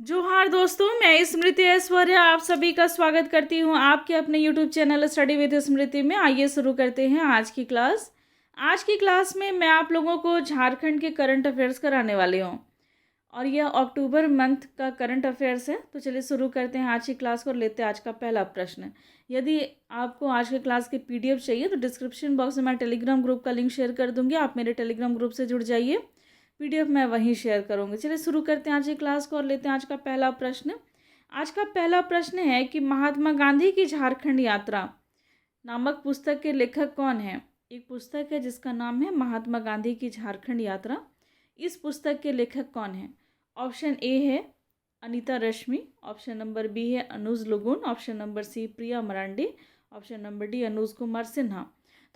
जोहार दोस्तों, मैं स्मृति ऐश्वर्या आप सभी का स्वागत करती हूँ आपके अपने यूट्यूब चैनल स्टडी विद स्मृति में। आइए शुरू करते हैं आज की क्लास। आज की क्लास में मैं आप लोगों को झारखंड के करंट अफेयर्स कराने वाली हूँ और यह अक्टूबर मंथ का करंट अफेयर्स है। तो चलिए शुरू करते हैं आज की क्लास को और लेते हैं आज का पहला प्रश्न। यदि आपको आज की क्लास की PDF चाहिए तो डिस्क्रिप्शन बॉक्स में मैं टेलीग्राम ग्रुप का लिंक शेयर कर दूँगी, आप मेरे टेलीग्राम ग्रुप से जुड़ जाइए। PDF मैं वहीं शेयर करूँगी। चलिए शुरू करते हैं आज की क्लास को और लेते हैं आज का पहला प्रश्न। आज का पहला प्रश्न है कि महात्मा गांधी की झारखंड यात्रा नामक पुस्तक के लेखक कौन है। एक पुस्तक है जिसका नाम है महात्मा गांधी की झारखंड यात्रा। इस पुस्तक के लेखक कौन है। ऑप्शन ए है अनीता रश्मि, ऑप्शन नंबर बी है अनुज लुगुन, ऑप्शन नंबर सी प्रिया Marandi, option number D Anuj Kumar Sinha.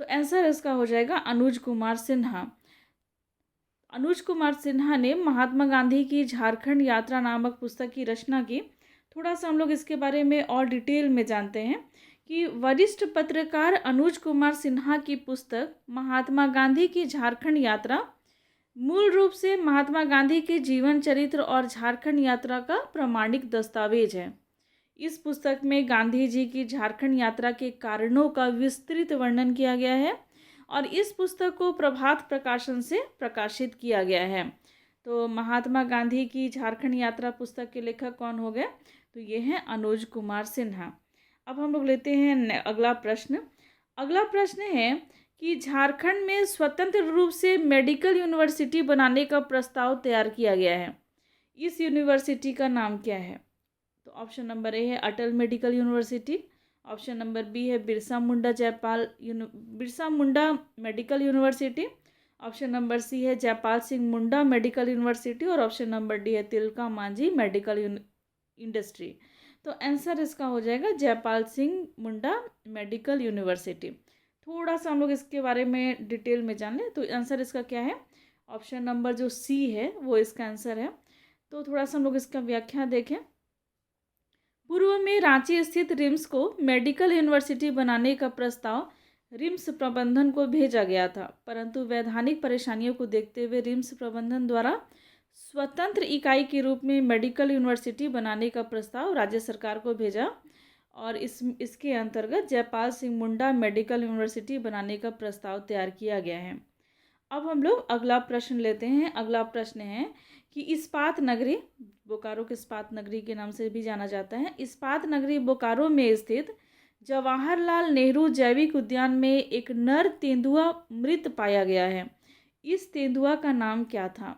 तो आंसर इसका हो जाएगा अनुज कुमार सिन्हा। अनुज कुमार सिन्हा ने महात्मा गांधी की झारखंड यात्रा नामक पुस्तक की रचना की। थोड़ा सा हम लोग इसके बारे में और डिटेल में जानते हैं कि वरिष्ठ पत्रकार अनुज कुमार सिन्हा की पुस्तक महात्मा गांधी की झारखंड यात्रा मूल रूप से महात्मा गांधी के जीवन चरित्र और झारखंड यात्रा का प्रमाणिक दस्तावेज है। इस पुस्तक में गांधी जी की झारखंड यात्रा के कारणों का विस्तृत वर्णन किया गया है और इस पुस्तक को प्रभात प्रकाशन से प्रकाशित किया गया है। तो महात्मा गांधी की झारखंड यात्रा पुस्तक के लेखक कौन हो गए, तो ये हैं अनुज कुमार सिन्हा। अब हम लोग लेते हैं अगला प्रश्न। अगला प्रश्न है कि झारखंड में स्वतंत्र रूप से मेडिकल यूनिवर्सिटी बनाने का प्रस्ताव तैयार किया गया है। इस यूनिवर्सिटी का नाम क्या है। तो ऑप्शन नंबर ए है Atal medical university, option number B है Birsa Munda medical university, option number C है जयपाल सिंह मुंडा मेडिकल यूनिवर्सिटी और ऑप्शन नंबर डी है तिलका मांझी मेडिकल इंडस्ट्री। तो आंसर इसका हो जाएगा जयपाल सिंह मुंडा मेडिकल यूनिवर्सिटी। थोड़ा सा हम लोग इसके बारे में डिटेल में जान लें तो आंसर इसका क्या है। ऑप्शन नंबर जो सी है वो इसका आंसर है। तो थोड़ा सा हम लोग इसका व्याख्या देखें। पूर्व में रांची स्थित रिम्स को मेडिकल यूनिवर्सिटी बनाने का प्रस्ताव रिम्स प्रबंधन को भेजा गया था, परंतु वैधानिक परेशानियों को देखते हुए रिम्स प्रबंधन द्वारा स्वतंत्र इकाई के रूप में मेडिकल यूनिवर्सिटी बनाने का प्रस्ताव राज्य सरकार को भेजा और इसके अंतर्गत जयपाल सिंह मुंडा मेडिकल यूनिवर्सिटी बनाने का प्रस्ताव तैयार किया गया है। अब हम लोग अगला प्रश्न लेते हैं। अगला प्रश्न है कि इस्पात नगरी, बोकारो के इस्पात नगरी के नाम से भी जाना जाता है, इस्पात नगरी बोकारो में स्थित जवाहरलाल नेहरू जैविक उद्यान में एक नर तेंदुआ मृत पाया गया है। इस तेंदुआ का नाम क्या था।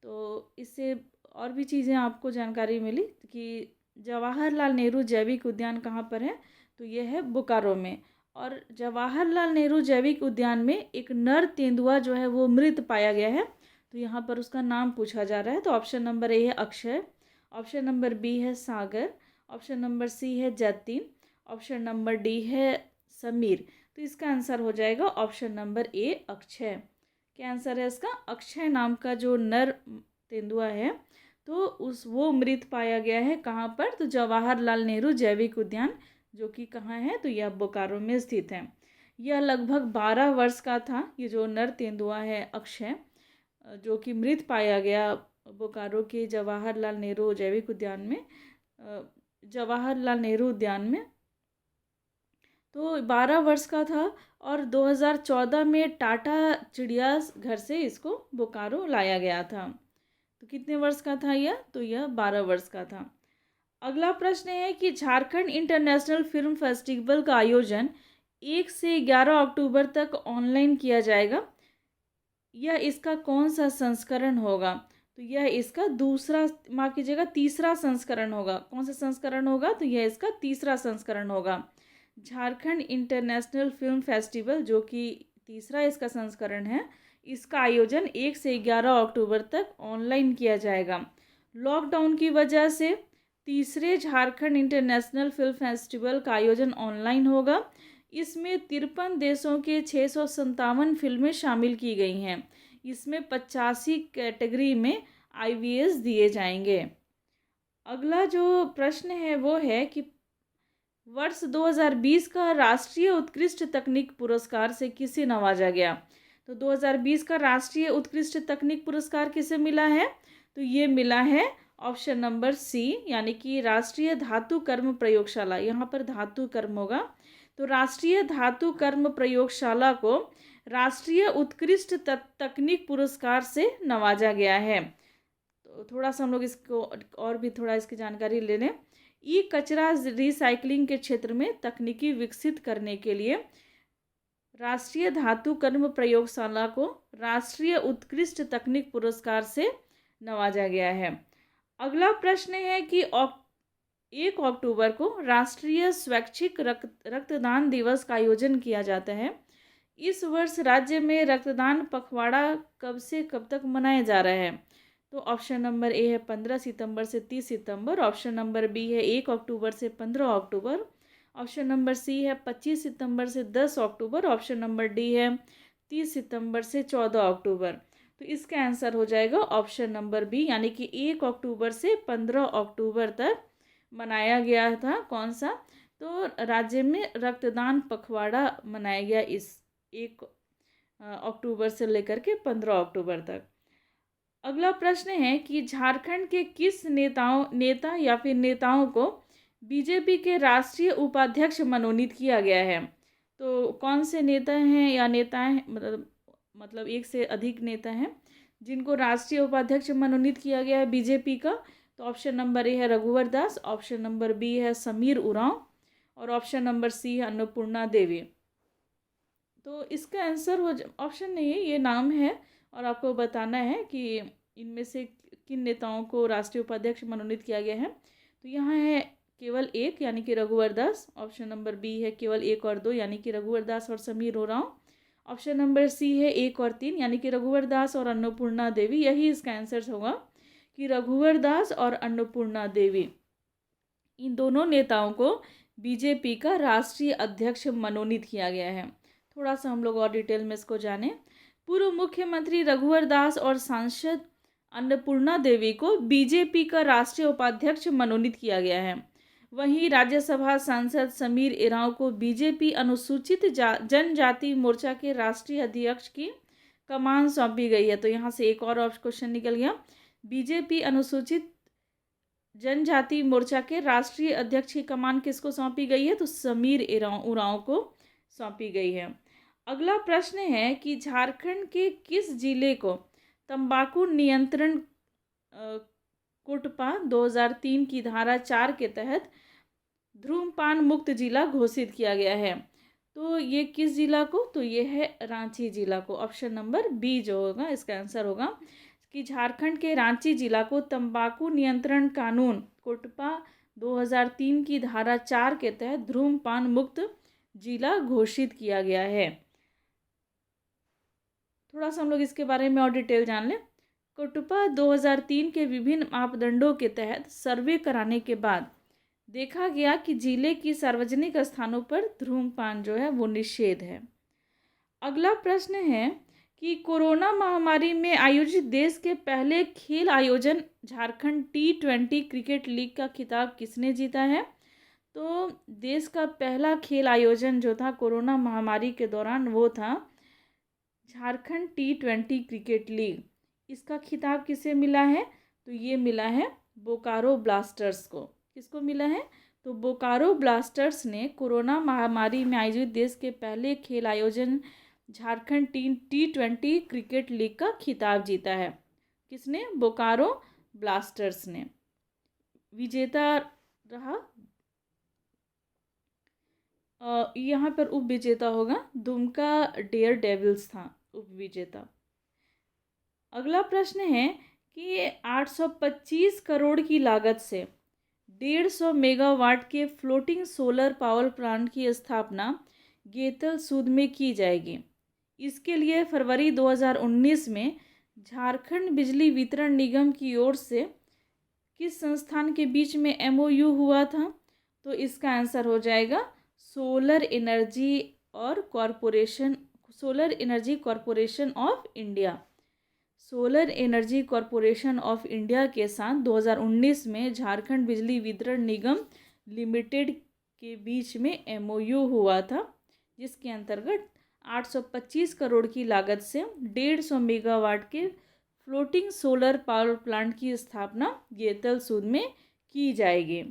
तो इससे और भी चीज़ें आपको जानकारी मिली कि जवाहरलाल नेहरू जैविक उद्यान कहाँ पर है, तो यह है बोकारो में। और जवाहरलाल नेहरू जैविक उद्यान में एक नर तेंदुआ जो है वो मृत पाया गया है, तो यहाँ पर उसका नाम पूछा जा रहा है। तो ऑप्शन नंबर ए है अक्षय, ऑप्शन नंबर बी है सागर, ऑप्शन नंबर सी है जतिन, ऑप्शन नंबर डी है समीर। तो इसका आंसर हो जाएगा ऑप्शन नंबर ए अक्षय। क्या आंसर है इसका। अक्षय नाम का जो नर तेंदुआ है तो वो मृत पाया गया है कहाँ पर, तो जवाहरलाल नेहरू जैविक उद्यान जो कि कहाँ है, तो यह बोकारो में स्थित है। यह लगभग 12 वर्ष का था। ये जो नर तेंदुआ है अक्षय जो कि मृत पाया गया बोकारो के जवाहरलाल नेहरू जैविक उद्यान में, जवाहरलाल नेहरू उद्यान में, तो 12 वर्ष का था और 2014 में टाटा चिड़ियाघर से इसको बोकारो लाया गया था। तो कितने वर्ष का था यह, तो यह 12 वर्ष का था। अगला प्रश्न है कि झारखंड इंटरनेशनल फिल्म फेस्टिवल का आयोजन 1 से 11 अक्टूबर तक ऑनलाइन किया जाएगा। यह इसका कौन सा संस्करण होगा, तो यह इसका दूसरा, माफ कीजिएगा तीसरा संस्करण होगा। कौन सा संस्करण होगा, तो यह इसका तीसरा संस्करण होगा। झारखंड इंटरनेशनल फिल्म फेस्टिवल जो कि तीसरा इसका संस्करण है, इसका आयोजन 1 से 11 अक्टूबर तक ऑनलाइन किया जाएगा। लॉकडाउन की वजह से तीसरे झारखंड इंटरनेशनल फिल्म फेस्टिवल का आयोजन ऑनलाइन होगा। इसमें 53 देशों के 657 फिल्में शामिल की गई हैं। इसमें 85 कैटेगरी में IVS दिए जाएंगे। अगला जो प्रश्न है वो है कि वर्ष 2020 का राष्ट्रीय उत्कृष्ट तकनीक पुरस्कार से किसे नवाजा गया। तो 2020 का राष्ट्रीय उत्कृष्ट तकनीक पुरस्कार किसे मिला है, तो ये मिला है ऑप्शन नंबर सी यानी कि राष्ट्रीय धातु कर्म प्रयोगशाला, यहाँ पर धातु कर्म होगा, तो राष्ट्रीय धातु कर्म प्रयोगशाला को राष्ट्रीय उत्कृष्ट तकनीक पुरस्कार से नवाजा गया है। तो थोड़ा सा हम लोग इसको और भी थोड़ा इसकी जानकारी ले लें। ई कचरा रिसाइकलिंग के क्षेत्र में तकनीकी विकसित करने के लिए राष्ट्रीय धातु कर्म प्रयोगशाला को राष्ट्रीय उत्कृष्ट तकनीक पुरस्कार से नवाजा गया है। अगला प्रश्न है कि 1 अक्टूबर को राष्ट्रीय स्वैच्छिक रक्तदान दिवस का आयोजन किया जाता है। इस वर्ष राज्य में रक्तदान पखवाड़ा कब से कब तक मनाया जा रहा है? तो ऑप्शन नंबर ए है 15 सितंबर से 30 सितंबर, ऑप्शन नंबर बी है 1 अक्टूबर से 15 अक्टूबर, ऑप्शन नंबर सी है 25 सितंबर से 10 अक्टूबर, ऑप्शन नंबर डी है 30 सितंबर से 14 अक्टूबर। तो इसका आंसर हो जाएगा ऑप्शन नंबर बी यानी कि 1 अक्टूबर से 15 अक्टूबर तक मनाया गया था। कौन सा? तो राज्य में रक्तदान पखवाड़ा मनाया गया इस 1 अक्टूबर से लेकर के 15 अक्टूबर तक। अगला प्रश्न है कि झारखंड के किस नेता या फिर नेताओं को बीजेपी के राष्ट्रीय उपाध्यक्ष मनोनीत किया गया है? तो कौन से नेता हैं या नेताएं, मतलब एक से अधिक नेता हैं जिनको राष्ट्रीय उपाध्यक्ष मनोनीत किया गया है बीजेपी का? तो ऑप्शन नंबर ए है रघुवर दास, ऑप्शन नंबर बी है समीर उरांव और ऑप्शन नंबर सी है अन्नपूर्णा देवी। तो इसका आंसर ऑप्शन नहीं है, ये नाम है और आपको बताना है कि इनमें से किन नेताओं को राष्ट्रीय उपाध्यक्ष मनोनीत किया गया है। तो यहाँ है केवल एक यानी कि रघुवर दास, ऑप्शन नंबर बी है केवल 1 और 2 यानी कि रघुवर दास और Sameer Oraon, option number C है 1 और 3 यानी कि रघुवर दास और अन्नपूर्णा देवी। यही इसका आंसर होगा कि रघुवर दास और अन्नपूर्णा देवी, इन दोनों नेताओं को बीजेपी का राष्ट्रीय अध्यक्ष मनोनीत किया गया है। थोड़ा सा हम लोग और डिटेल में इसको जानें। पूर्व मुख्यमंत्री रघुवर दास और सांसद अन्नपूर्णा देवी को बीजेपी का राष्ट्रीय उपाध्यक्ष मनोनीत किया गया है। वहीं राज्यसभा सांसद समीर उरांव को बीजेपी अनुसूचित जनजाति मोर्चा के राष्ट्रीय अध्यक्ष की कमान सौंपी गई है। तो यहाँ से एक और क्वेश्चन निकल गया, बीजेपी अनुसूचित जनजाति मोर्चा के राष्ट्रीय अध्यक्ष की कमान किसको सौंपी गई है? तो समीर उरांव को सौंपी गई है। अगला प्रश्न है कि झारखंड के किस जिले को तंबाकू नियंत्रण कोटपा 2003 की धारा 4 के तहत धूम्रपान मुक्त जिला घोषित किया गया है? तो ये किस जिला को? तो ये है रांची जिला को। ऑप्शन नंबर बी जो होगा इसका आंसर होगा कि झारखंड के रांची जिला को तंबाकू नियंत्रण कानून कोटपा 2003 की धारा 4 के तहत धूम्रपान मुक्त जिला घोषित किया गया है। थोड़ा सा हम लोग इसके बारे में और डिटेल जान लें। कोटपा 2003 के विभिन्न मापदंडों के तहत सर्वे कराने के बाद देखा गया कि जिले की सार्वजनिक स्थानों पर धूम्रपान जो है वो निषेध है। अगला प्रश्न है कि कोरोना महामारी में आयोजित देश के पहले खेल आयोजन झारखंड T20 क्रिकेट लीग का खिताब किसने जीता है? तो देश का पहला खेल आयोजन जो था कोरोना महामारी के दौरान वो था झारखंड T20 क्रिकेट लीग। इसका खिताब किसे मिला है? तो ये मिला है बोकारो ब्लास्टर्स को। किसको मिला है? तो बोकारो ब्लास्टर्स ने कोरोना महामारी में आयोजित देश के पहले खेल आयोजन झारखंड T20 क्रिकेट लीग का खिताब जीता है। किसने? बोकारो ब्लास्टर्स ने। विजेता रहा यहाँ पर उप विजेता होगा दुमका डेयर डेविल्स था उप विजेता। अगला प्रश्न है कि 825 करोड़ की लागत से 150 मेगावाट के फ्लोटिंग सोलर पावर प्लांट की स्थापना गेतल सूद में की जाएगी। इसके लिए फरवरी 2019 में झारखंड बिजली वितरण निगम की ओर से किस संस्थान के बीच में MOU हुआ था? तो इसका आंसर हो जाएगा solar energy corporation of India. Solar energy corporation of India के साथ 2019 में झारखंड बिजली वितरण निगम लिमिटेड के बीच में MOU हुआ था, जिसके अंतर्गत 825 करोड़ की लागत से 150 मेगावाट के फ्लोटिंग सोलर पावर प्लांट की स्थापना गेतलसूद में की जाएगी।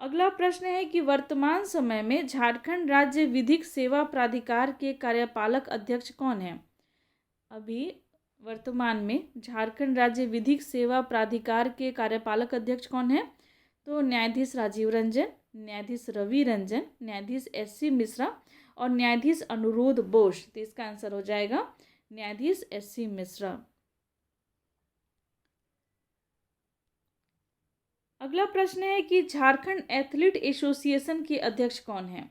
अगला प्रश्न है कि वर्तमान समय में झारखंड राज्य विधिक सेवा प्राधिकार के कार्यपालक अध्यक्ष कौन है? अभी वर्तमान में झारखंड राज्य विधिक सेवा प्राधिकार के कार्यपालक अध्यक्ष कौन है? तो न्यायाधीश राजीव रंजन, न्यायाधीश रवि रंजन, न्यायाधीश एस.सी. मिश्रा और न्यायाधीश अनुरोध बोस। तो इसका आंसर हो जाएगा न्यायाधीश एस.सी. मिश्रा। अगला प्रश्न है कि झारखंड एथलीट एसोसिएशन के अध्यक्ष कौन है?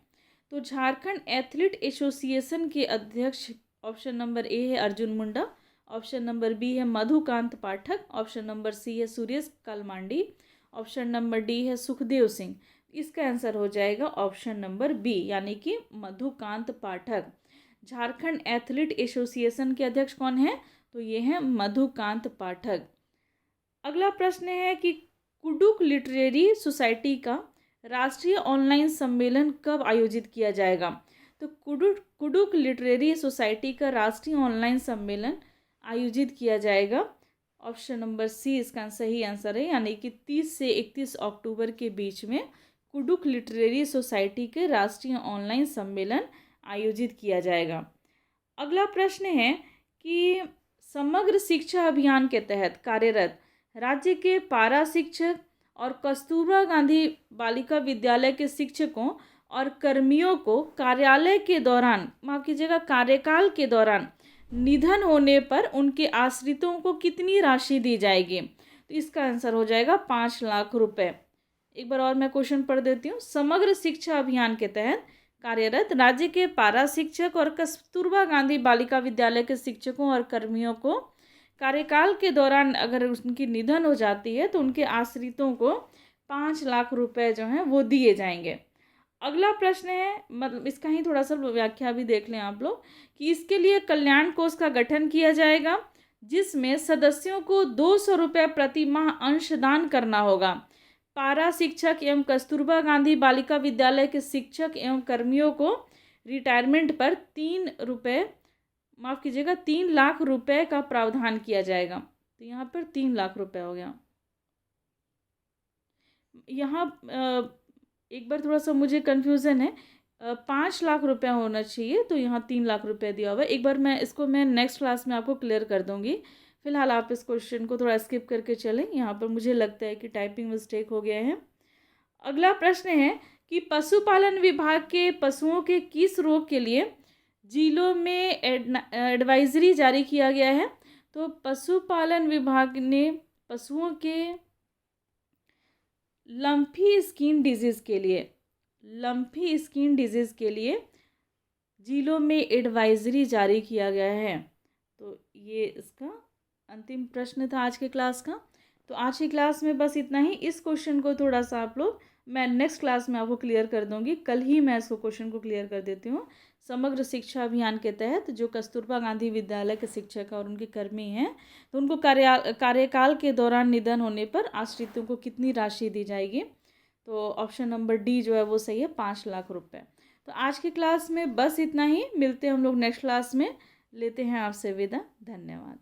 तो झारखंड एथलीट एसोसिएशन के अध्यक्ष ऑप्शन नंबर ए है Arjun Munda, option number B है मधुकांत पाठक, ऑप्शन नंबर सी है सुरेश कलमांडी, ऑप्शन नंबर डी है सुखदेव सिंह। इसका आंसर हो जाएगा ऑप्शन नंबर बी यानी कि मधुकांत पाठक। झारखंड एथलीट एसोसिएशन के अध्यक्ष कौन है? तो ये है मधुकांत पाठक। अगला प्रश्न है कि कुडुख लिटरेरी सोसाइटी का राष्ट्रीय ऑनलाइन सम्मेलन कब आयोजित किया जाएगा? तो कुडुख लिटरेरी सोसाइटी का राष्ट्रीय ऑनलाइन सम्मेलन आयोजित किया जाएगा। ऑप्शन नंबर सी इसका सही आंसर है यानी कि 30 से 31 अक्टूबर के बीच में कुडुख लिटरेरी सोसाइटी के राष्ट्रीय ऑनलाइन सम्मेलन आयोजित किया जाएगा। अगला प्रश्न है कि समग्र शिक्षा अभियान के तहत कार्यरत राज्य के पारा शिक्षक और कस्तूरबा गांधी बालिका विद्यालय के शिक्षकों और कर्मियों को कार्यालय के दौरान, माफ कीजिएगा, कार्यकाल के दौरान निधन होने पर उनके आश्रितों को कितनी राशि दी जाएगी? तो इसका आंसर हो जाएगा 5 लाख रुपए। एक बार और मैं क्वेश्चन पढ़ देती हूँ। समग्र शिक्षा अभियान के तहत कार्यरत राज्य के पारा शिक्षक और कस्तूरबा गांधी बालिका विद्यालय के शिक्षकों और कर्मियों को कार्यकाल के दौरान अगर उनकी निधन हो जाती है तो उनके आश्रितों को 5 लाख रुपए जो हैं वो दिए जाएंगे। अगला प्रश्न है, मतलब इसका ही थोड़ा सा व्याख्या भी देख लें आप लोग, कि इसके लिए कल्याण कोष का गठन किया जाएगा जिसमें सदस्यों को 200 रुपये प्रति माह अंशदान करना होगा। पारा शिक्षक एवं कस्तूरबा गांधी बालिका विद्यालय के शिक्षक एवं कर्मियों को रिटायरमेंट पर 3 लाख रुपए का प्रावधान किया जाएगा। तो यहाँ पर 3 लाख रुपए हो गया। यहाँ एक बार थोड़ा सा मुझे कन्फ्यूज़न है, 5 लाख रुपए होना चाहिए, तो यहाँ 3 लाख रुपए दिया हुआ है। एक बार मैं नेक्स्ट क्लास में आपको क्लियर कर दूंगी। फिलहाल आप इस क्वेश्चन को थोड़ा स्किप करके चलें, यहाँ पर मुझे लगता है कि टाइपिंग मिस्टेक हो गया है। अगला प्रश्न है कि पशुपालन विभाग के पशुओं के किस रोग के लिए जिलों में एडवाइजरी जारी किया गया है? तो पशुपालन विभाग ने पशुओं के लम्फी स्किन डिजीज़ के लिए जिलों में एडवाइजरी जारी किया गया है। तो ये इसका अंतिम प्रश्न था आज के क्लास का। तो आज की क्लास में बस इतना ही। इस क्वेश्चन को थोड़ा सा आप लोग, मैं नेक्स्ट क्लास में आपको क्लियर कर दूंगी। कल ही मैं इसको क्वेश्चन को क्लियर कर देती हूँ। समग्र शिक्षा अभियान के तहत जो कस्तूरबा गांधी विद्यालय के शिक्षक और उनके कर्मी हैं, तो उनको कार्यकाल के दौरान निधन होने पर आश्रितों को कितनी राशि दी जाएगी? तो ऑप्शन नंबर डी जो है वो सही है, 5 लाख रुपए। तो आज की क्लास में बस इतना ही। मिलते हैं हम लोग नेक्स्ट क्लास में। लेते हैं आपसे विदा। धन्यवाद।